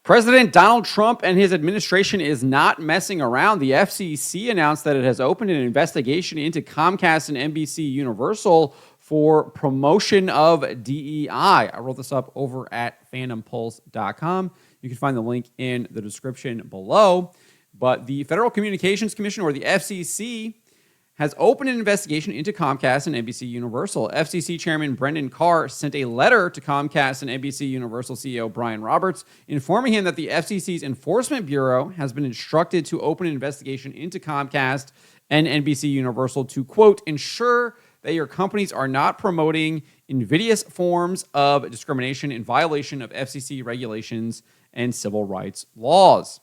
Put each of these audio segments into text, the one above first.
President Donald Trump and his administration is not messing around. The FCC announced that it has opened an investigation into Comcast and NBCUniversal for promotion of DEI. I wrote this up over at fandompulse.com. You can find the link in the description below. But the Federal Communications Commission, or the FCC, has opened an investigation into Comcast and NBCUniversal. FCC Chairman Brendan Carr sent a letter to Comcast and NBCUniversal CEO Brian Roberts, informing him that the FCC's Enforcement Bureau has been instructed to open an investigation into Comcast and NBCUniversal to, quote, ensure that your companies are not promoting invidious forms of discrimination in violation of FCC regulations and civil rights laws.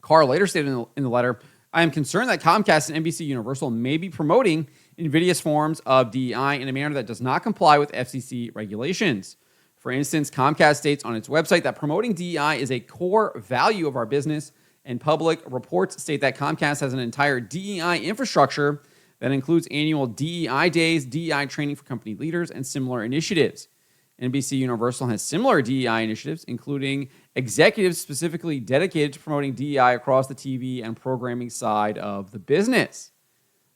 Carr later stated in the letter, I am concerned that Comcast and NBCUniversal may be promoting invidious forms of DEI in a manner that does not comply with FCC regulations. For instance, Comcast states on its website that promoting DEI is a core value of our business, and public reports state that Comcast has an entire DEI infrastructure that includes annual DEI days, DEI training for company leaders, and similar initiatives. NBCUniversal has similar DEI initiatives, including executives specifically dedicated to promoting DEI across the TV and programming side of the business.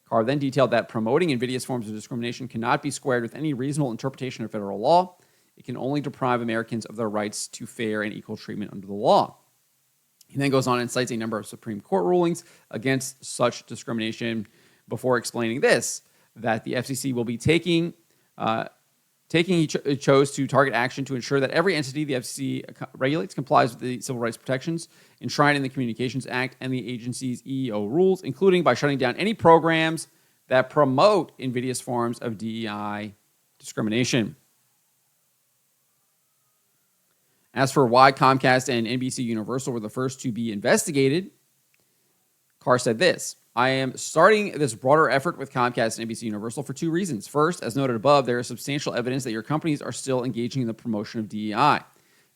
Carr then detailed that promoting invidious forms of discrimination cannot be squared with any reasonable interpretation of federal law. It can only deprive Americans of their rights to fair and equal treatment under the law. He then goes on and cites a number of Supreme Court rulings against such discrimination before explaining this, that the FCC will be it chose to target action to ensure that every entity the FCC regulates complies with the civil rights protections enshrined in the Communications Act and the agency's EEO rules, including by shutting down any programs that promote invidious forms of DEI discrimination. As for why Comcast and NBCUniversal were the first to be investigated, Carr said this, I am starting this broader effort with Comcast and NBCUniversal for two reasons. First, as noted above, there is substantial evidence that your companies are still engaging in the promotion of DEI.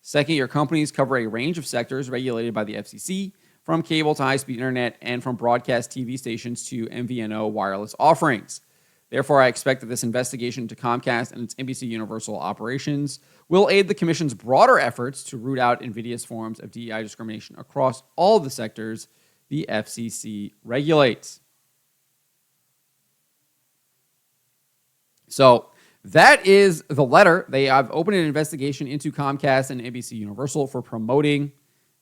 Second, your companies cover a range of sectors regulated by the FCC, from cable to high-speed internet and from broadcast TV stations to MVNO wireless offerings. Therefore, I expect that this investigation into Comcast and its NBCUniversal operations will aid the Commission's broader efforts to root out invidious forms of DEI discrimination across all of the sectors the FCC regulates. So that is the letter. They have opened an investigation into Comcast and NBCUniversal for promoting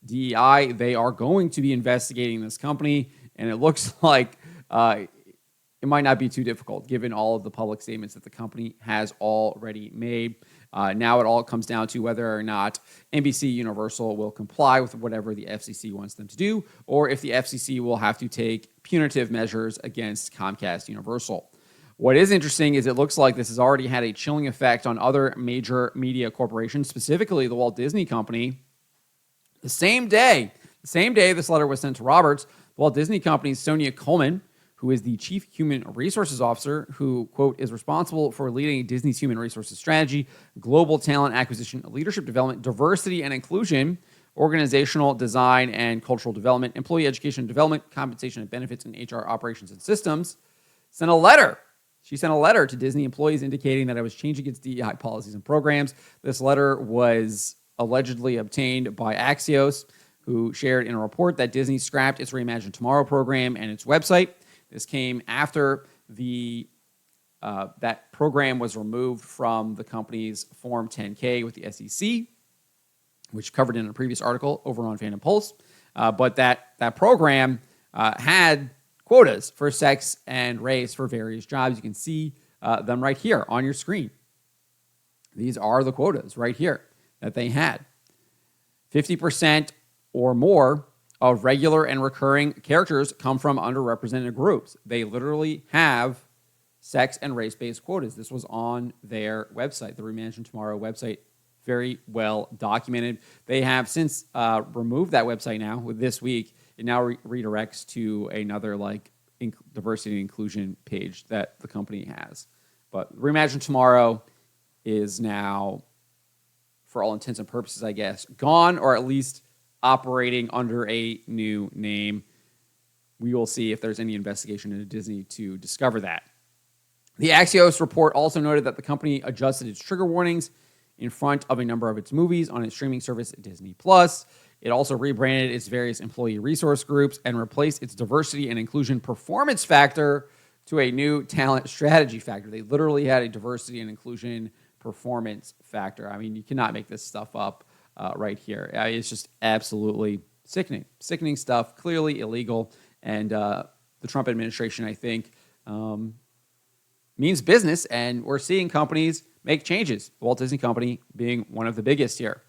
DEI. They are going to be investigating this company, and it looks like it might not be too difficult given all of the public statements that the company has already made. Now it all comes down to whether or not NBCUniversal will comply with whatever the FCC wants them to do, or if the FCC will have to take punitive measures against Comcast Universal. What is interesting is it looks like this has already had a chilling effect on other major media corporations, specifically the Walt Disney Company. The same day this letter was sent to Roberts, the Walt Disney Company's Sonia Coleman, who is the Chief Human Resources Officer, who, quote, is responsible for leading Disney's human resources strategy, global talent acquisition, leadership development, diversity and inclusion, organizational design and cultural development, employee education and development, compensation and benefits, and HR operations and systems, sent a letter. She sent a letter to Disney employees indicating that it was changing its DEI policies and programs. This letter was allegedly obtained by Axios, who shared in a report that Disney scrapped its Reimagine Tomorrow program and its website. This came after that program was removed from the company's Form 10-K with the SEC, which covered in a previous article over on Fandom Pulse. But that program had quotas for sex and race for various jobs. You can see them right here on your screen. These are the quotas right here that they had. 50% or more of regular and recurring characters come from underrepresented groups. They literally have sex and race-based quotas. This was on their website, the Reimagine Tomorrow website, very well documented. They have since removed that website now. With this week, it now redirects to another diversity and inclusion page that the company has. But Reimagine Tomorrow is now, for all intents and purposes, I guess, gone, or at least operating under a new name. We will see if there's any investigation into Disney to discover that. The Axios report also noted that the company adjusted its trigger warnings in front of a number of its movies on its streaming service, Disney+. It also rebranded its various employee resource groups and replaced its diversity and inclusion performance factor to a new talent strategy factor. They literally had a diversity and inclusion performance factor. I mean, you cannot make this stuff up right here. It's just absolutely sickening. Sickening stuff, clearly illegal. And the Trump administration, I think, means business. And we're seeing companies make changes. The Walt Disney Company being one of the biggest here.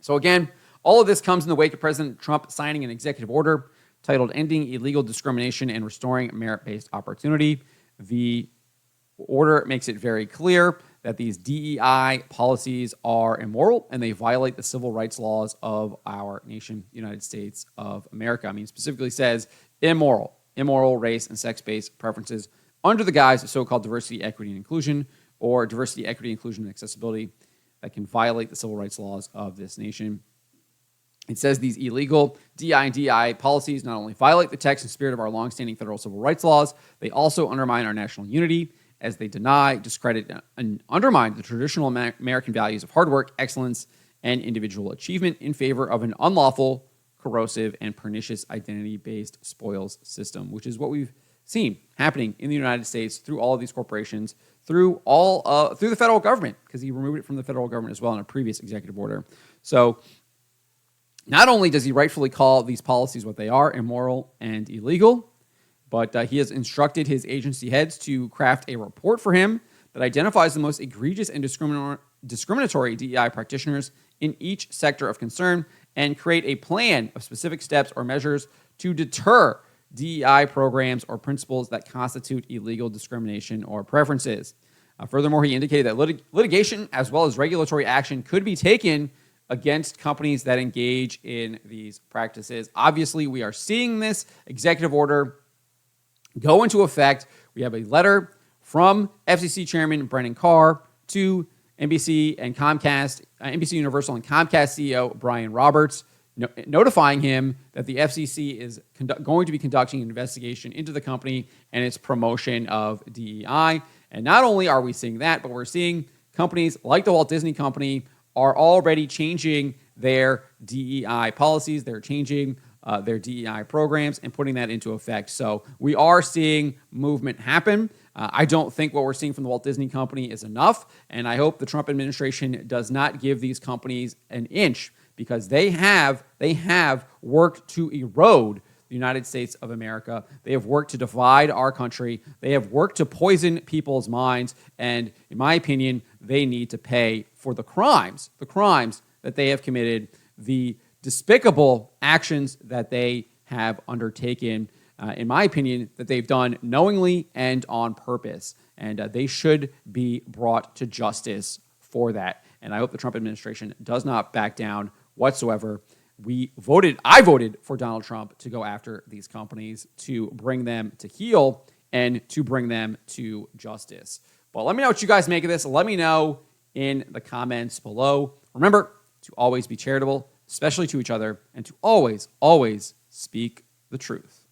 So again, all of this comes in the wake of President Trump signing an executive order titled Ending Illegal Discrimination and Restoring Merit-Based Opportunity. The order makes it very clear that these DEI policies are immoral and they violate the civil rights laws of our nation, United States of America. I mean, specifically says immoral race and sex-based preferences under the guise of so-called diversity, equity, and inclusion, or diversity, equity, inclusion, and accessibility that can violate the civil rights laws of this nation. It says these illegal DI and DI policies not only violate the text and spirit of our longstanding federal civil rights laws, they also undermine our national unity as they deny, discredit, and undermine the traditional American values of hard work, excellence, and individual achievement in favor of an unlawful, corrosive, and pernicious identity-based spoils system, which is what we've seen happening in the United States through all of these corporations, through the federal government, because he removed it from the federal government as well in a previous executive order. So not only does he rightfully call these policies what they are, immoral and illegal, but he has instructed his agency heads to craft a report for him that identifies the most egregious and discriminatory DEI practitioners in each sector of concern and create a plan of specific steps or measures to deter DEI programs or principles that constitute illegal discrimination or preferences. Furthermore, he indicated that litigation as well as regulatory action could be taken against companies that engage in these practices. Obviously, we are seeing this executive order go into effect. We have a letter from FCC Chairman Brennan Carr to NBC and Comcast, NBCUniversal and Comcast CEO Brian Roberts, notifying him that the FCC is going to be conducting an investigation into the company and its promotion of DEI. And not only are we seeing that, but we're seeing companies like the Walt Disney Company are already changing their DEI policies. They're changing their DEI programs and putting that into effect. So we are seeing movement happen. I don't think what we're seeing from the Walt Disney Company is enough, and I hope the Trump administration does not give these companies an inch, because they have worked to erode the United States of America. They have worked to divide our country. They have worked to poison people's minds, and in my opinion, they need to pay for the crimes that they have committed, the despicable actions that they have undertaken, in my opinion, that they've done knowingly and on purpose. And they should be brought to justice for that. And I hope the Trump administration does not back down whatsoever. I voted for Donald Trump to go after these companies, to bring them to heel and to bring them to justice. But let me know what you guys make of this. Let me know in the comments below. Remember to always be charitable, especially to each other, and to always, always speak the truth.